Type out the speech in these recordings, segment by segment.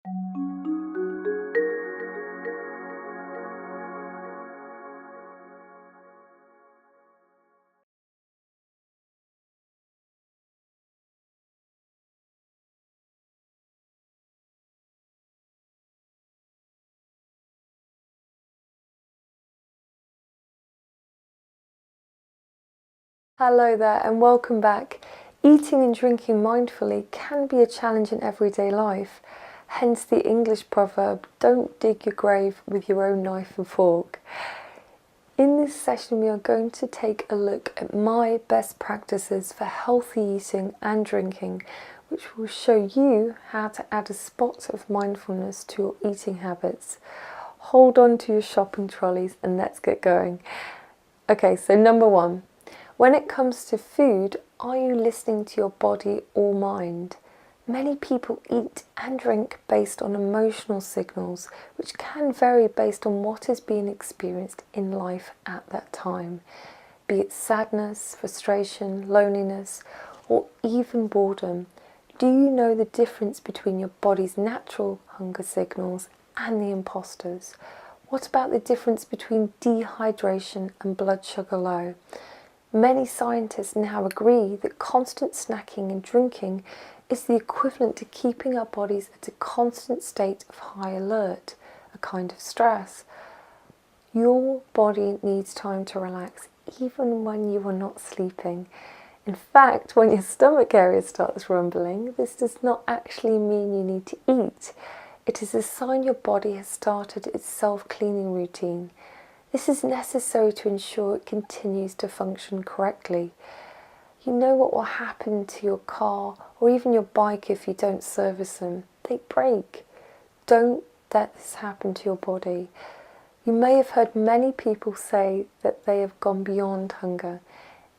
Hello there and welcome back. Eating and drinking mindfully can be a challenge in everyday life, hence the English proverb, don't dig your grave with your own knife and fork. In this session we are going to take a look at my best practices for healthy eating and drinking, which will show you how to add a spot of mindfulness to your eating habits. Hold on to your shopping trolleys and let's get going. Okay, so number one. When it comes to food, are you listening to your body or mind? Many people eat and drink based on emotional signals, which can vary based on what is being experienced in life at that time, be it sadness, frustration, loneliness, or even boredom. Do you know the difference between your body's natural hunger signals and the imposters? What about the difference between dehydration and blood sugar low? Many scientists now agree that constant snacking and drinking is the equivalent to keeping our bodies at a constant state of high alert, a kind of stress. Your body needs time to relax even when you are not sleeping. In fact, when your stomach area starts rumbling, this does not actually mean you need to eat. It is a sign your body has started its self-cleaning routine. This is necessary to ensure it continues to function correctly. You know what will happen to your car or even your bike if you don't service them. They break. Don't let this happen to your body. You may have heard many people say that they have gone beyond hunger.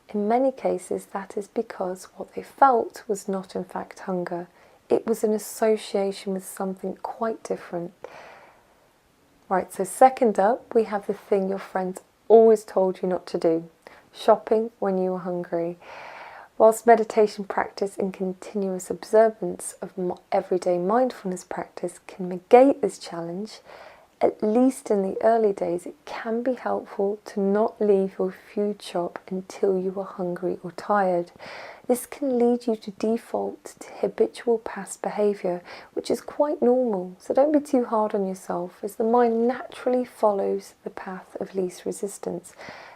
In many cases, that is because what they felt was not in fact hunger. It was an association with something quite different. Right, so second up, we have the thing your friends always told you not to do, shopping when you are hungry. Whilst meditation practice and continuous observance of everyday mindfulness practice can negate this challenge, at least in the early days, it can be helpful to not leave your food shop until you are hungry or tired. This can lead you to default to habitual past behaviour, which is quite normal, so don't be too hard on yourself, as the mind naturally follows the path of least resistance,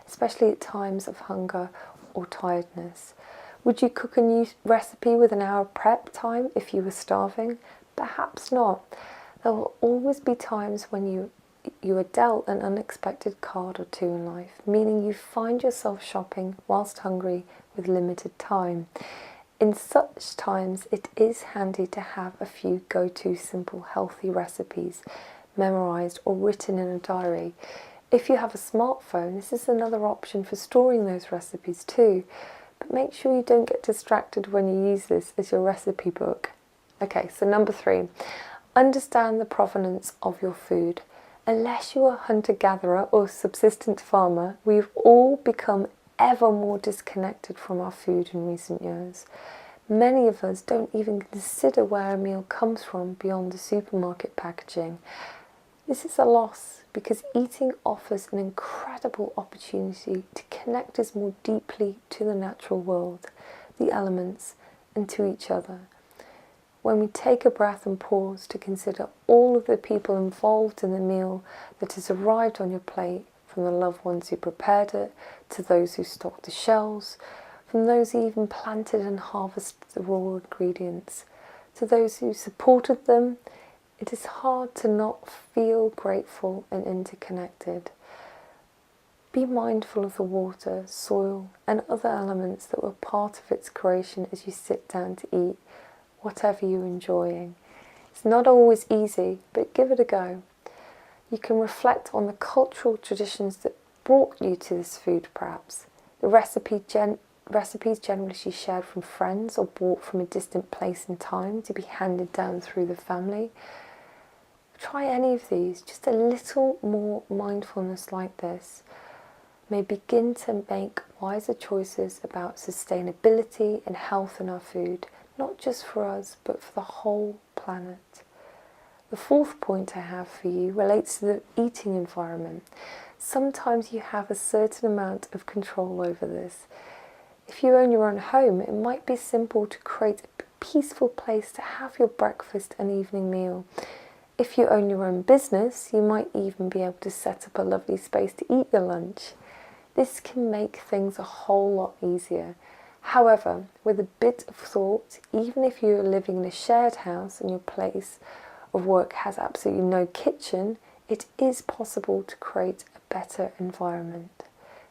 especially at times of hunger or tiredness. Would you cook a new recipe with an hour prep time if you were starving? Perhaps not. There will always be times when you are dealt an unexpected card or two in life, meaning you find yourself shopping whilst hungry with limited time. In such times, it is handy to have a few go-to simple healthy recipes memorized or written in a diary. If you have a smartphone, this is another option for storing those recipes too, but make sure you don't get distracted when you use this as your recipe book. Okay, so number 3, understand the provenance of your food. Unless you are a hunter-gatherer or subsistent farmer, we've all become ever more disconnected from our food in recent years. Many of us don't even consider where a meal comes from beyond the supermarket packaging. This is a loss because eating offers an incredible opportunity to connect us more deeply to the natural world, the elements, and to each other. When we take a breath and pause to consider all of the people involved in the meal that has arrived on your plate, from the loved ones who prepared it, to those who stocked the shelves, from those who even planted and harvested the raw ingredients, to those who supported them, it is hard to not feel grateful and interconnected. Be mindful of the water, soil, and other elements that were part of its creation as you sit down to eat whatever you're enjoying. It's not always easy, but give it a go. You can reflect on the cultural traditions that brought you to this food, perhaps. The recipes generally she shared from friends or bought from a distant place and time to be handed down through the family. Try any of these. Just a little more mindfulness like this may begin to make wiser choices about sustainability and health in our food, not just for us, but for the whole planet. The fourth point I have for you relates to the eating environment. Sometimes you have a certain amount of control over this. If you own your own home, it might be simple to create a peaceful place to have your breakfast and evening meal. If you own your own business, you might even be able to set up a lovely space to eat your lunch. This can make things a whole lot easier. However, with a bit of thought, even if you're living in a shared house and your place of work has absolutely no kitchen, it is possible to create a better environment.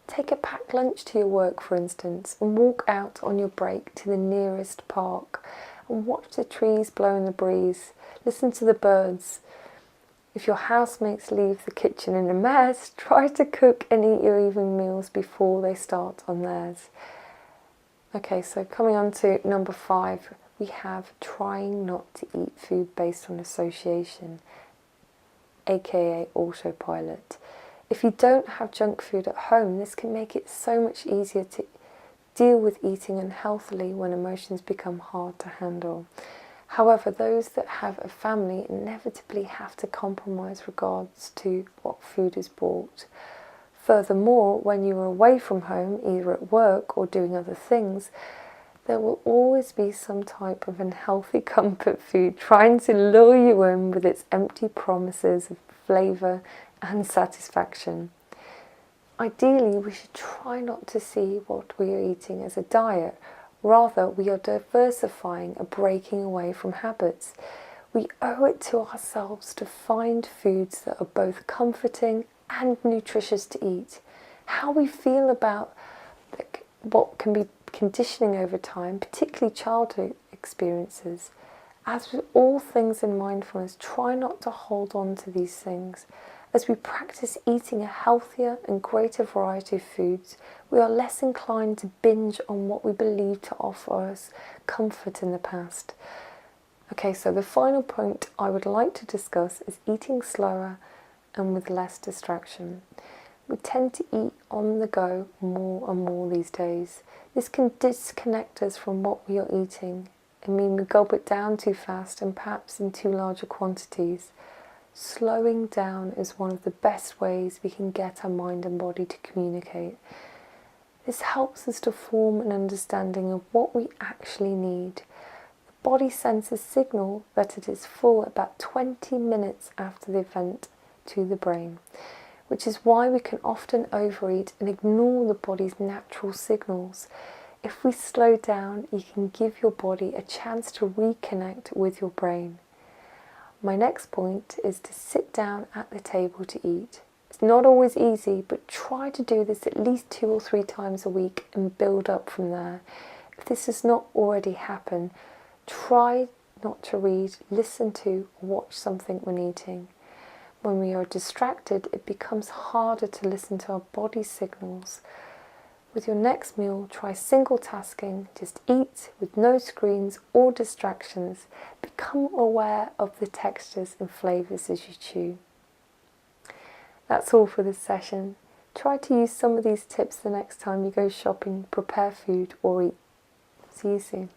Take a packed lunch to your work, for instance, and walk out on your break to the nearest park and watch the trees blow in the breeze. Listen to the birds. If your housemates leave the kitchen in a mess, try to cook and eat your evening meals before they start on theirs. Okay, so coming on to number 5, we have trying not to eat food based on association, aka autopilot. If you don't have junk food at home, this can make it so much easier to deal with eating unhealthily when emotions become hard to handle. However, those that have a family inevitably have to compromise regards to what food is bought. Furthermore, when you are away from home, either at work or doing other things, there will always be some type of unhealthy comfort food trying to lure you in with its empty promises of flavour and satisfaction. Ideally, we should try not to see what we are eating as a diet. Rather, we are diversifying and breaking away from habits. We owe it to ourselves to find foods that are both comforting and nutritious to eat. How we feel about what can be conditioning over time, particularly childhood experiences. As with all things in mindfulness, try not to hold on to these things. As we practice eating a healthier and greater variety of foods, we are less inclined to binge on what we believe to offer us comfort in the past. Okay, so the final point I would like to discuss is eating slower and with less distraction. We tend to eat on the go more and more these days. This can disconnect us from what we are eating and mean we gulp it down too fast and perhaps in too larger quantities. Slowing down is one of the best ways we can get our mind and body to communicate. This helps us to form an understanding of what we actually need. The body sends a signal that it is full about 20 minutes after the event to the brain, which is why we can often overeat and ignore the body's natural signals. If we slow down, you can give your body a chance to reconnect with your brain. My next point is to sit down at the table to eat. It's not always easy, but try to do this at least 2 or 3 times a week and build up from there. If this has not already happened, try not to read, listen to, or watch something when eating. When we are distracted, it becomes harder to listen to our body signals. With your next meal, try single tasking. Just eat with no screens or distractions. Become aware of the textures and flavours as you chew. That's all for this session. Try to use some of these tips the next time you go shopping, prepare food or eat. See you soon.